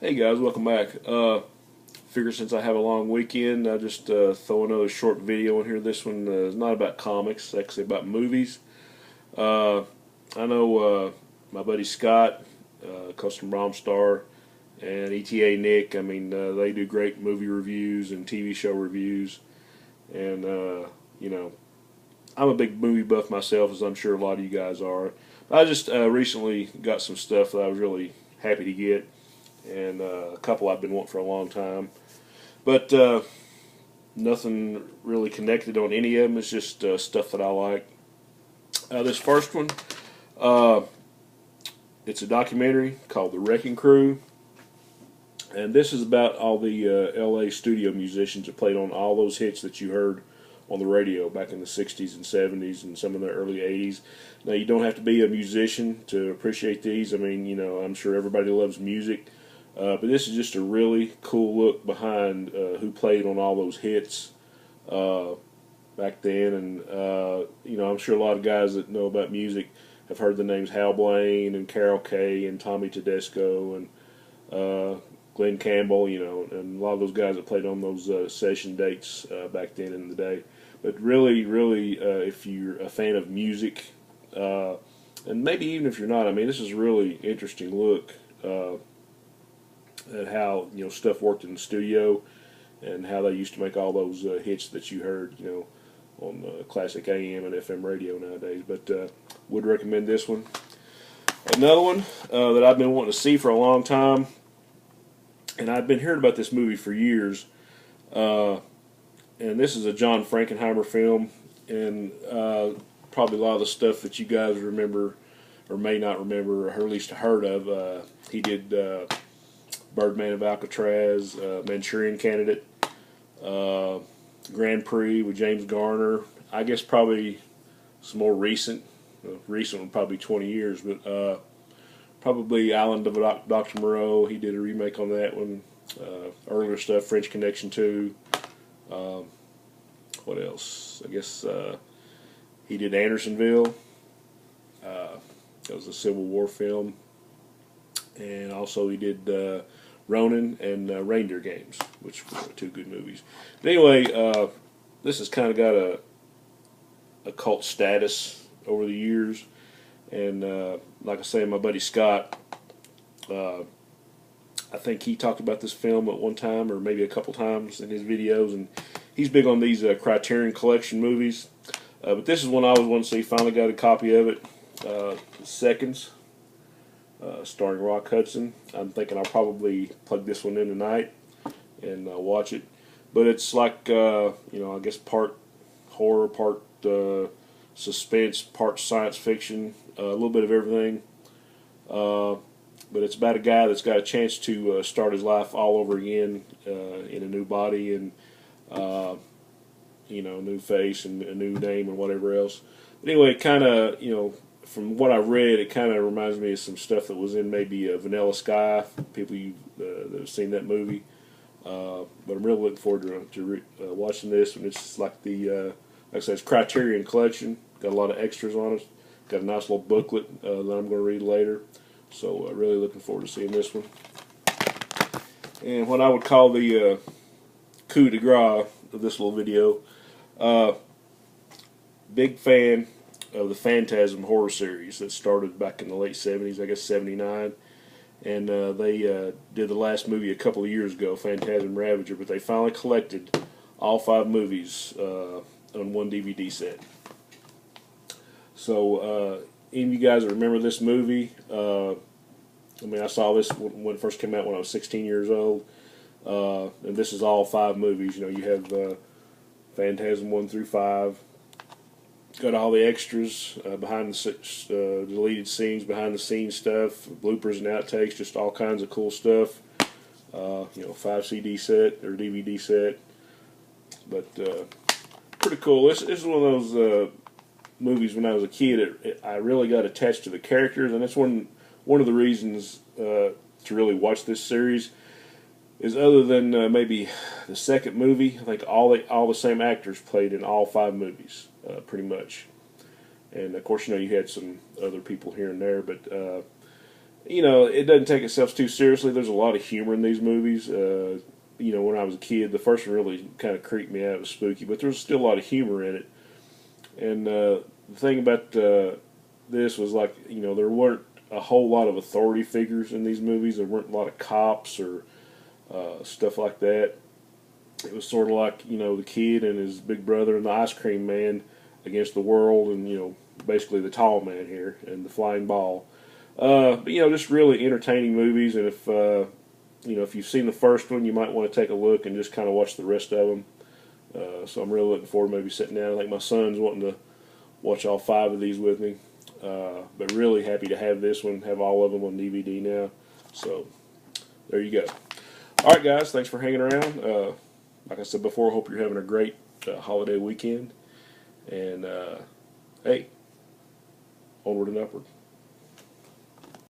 Hey guys, welcome back. Figure since I have a long weekend, I just throw another short video in here. This one is not about comics, it's actually about movies. Uh, I know my buddy Scott, Custom Rom Star, and ETA Nick. I mean, they do great movie reviews and TV show reviews. And you know, I'm a big movie buff myself, as I'm sure a lot of you guys are. I just recently got some stuff that I was really happy to get, and a couple I've been wanting for a long time. But nothing really connected on any of them. It's just stuff that I like. This first one, uh, it's a documentary called The Wrecking Crew. And this is about all the LA studio musicians that played on all those hits that you heard on the radio back in the 60s and 70s and some of the early 80s. Now, you don't have to be a musician to appreciate these. I mean, I'm sure everybody loves music. But this is just a really cool look behind who played on all those hits uh, back then. And, I'm sure a lot of guys that know about music have heard the names Hal Blaine and Carol Kaye and Tommy Tedesco and Glenn Campbell, and a lot of those guys that played on those session dates back then in the day. But really, if you're a fan of music, and maybe even if you're not, I mean, this is a really interesting look at how stuff worked in the studio and how they used to make all those hits that you heard, on classic AM and FM radio nowadays. But would recommend this one. Another one that I've been wanting to see for a long time, and I've been hearing about this movie for years. And this is a John Frankenheimer film, and probably a lot of the stuff that you guys remember or may not remember, or at least heard of. He did Birdman of Alcatraz, Manchurian Candidate, Grand Prix with James Garner. I guess probably some more recent one, probably 20 years, but probably Island of Dr. Moreau. He did a remake on that one. Earlier stuff, French Connection 2. What else? I guess he did Andersonville. That was a Civil War film. And also he did Ronin and Reindeer Games, which were two good movies. But anyway, this has kind of got a cult status over the years. And like I say, my buddy Scott, I think he talked about this film at one time or maybe a couple times in his videos. And he's big on these Criterion Collection movies. But this is one I always wanted to see. Finally got a copy of it. Seconds. Starring Rock Hudson. I'm thinking I'll probably plug this one in tonight and watch it. But it's like, I guess part horror, part suspense, part science fiction, a little bit of everything. But it's about a guy that's got a chance to start his life all over again in a new body and, new face and a new name and whatever else. But anyway, kind of, from what I read, it kind of reminds me of some stuff that was in maybe Vanilla Sky, people that have seen that movie. But I'm really looking forward to watching this. And it's like like I said, it's Criterion Collection. Got a lot of extras on it. Got a nice little booklet that I'm going to read later. So really looking forward to seeing this one. And what I would call the coup de grace of this little video, big fan of the Phantasm horror series that started back in the late 70s, I guess 79. And they did the last movie a couple of years ago, Phantasm Ravager, but they finally collected all 5 movies on one DVD set. So any of you guys that remember this movie, I saw this when it first came out when I was 16 years old. And this is all 5 movies. You have Phantasm 1 through 5. Got all the extras, behind the deleted scenes, behind the scenes stuff, bloopers and outtakes, just all kinds of cool stuff. 5 CD set or DVD set, but pretty cool. This is one of those movies. When I was a kid, I really got attached to the characters, and that's one of the reasons to really watch this series. Is other than maybe the second movie, I think all the same actors played in all 5 movies, pretty much. And of course, you had some other people here and there, but you know, it doesn't take itself too seriously. There's a lot of humor in these movies. You know, when I was a kid, the first one really kind of creeped me out. It was spooky, but there was still a lot of humor in it. And the thing about this was, like, you know, there weren't a whole lot of authority figures in these movies. There weren't a lot of cops or stuff like that. It was sort of like, you know, the kid and his big brother and the ice cream man against the world, and, you know, basically the tall man here and the flying ball. But, you know, just really entertaining movies. And if you know, if you've seen the first one, you might want to take a look and just kind of watch the rest of them. So I'm really looking forward to maybe sitting down. I think my son's wanting to watch all 5 of these with me. But really happy to have this one, have all of them on DVD now. So there you go. All right, guys, thanks for hanging around. Like I said before, hope you're having a great holiday weekend. And hey, onward and upward.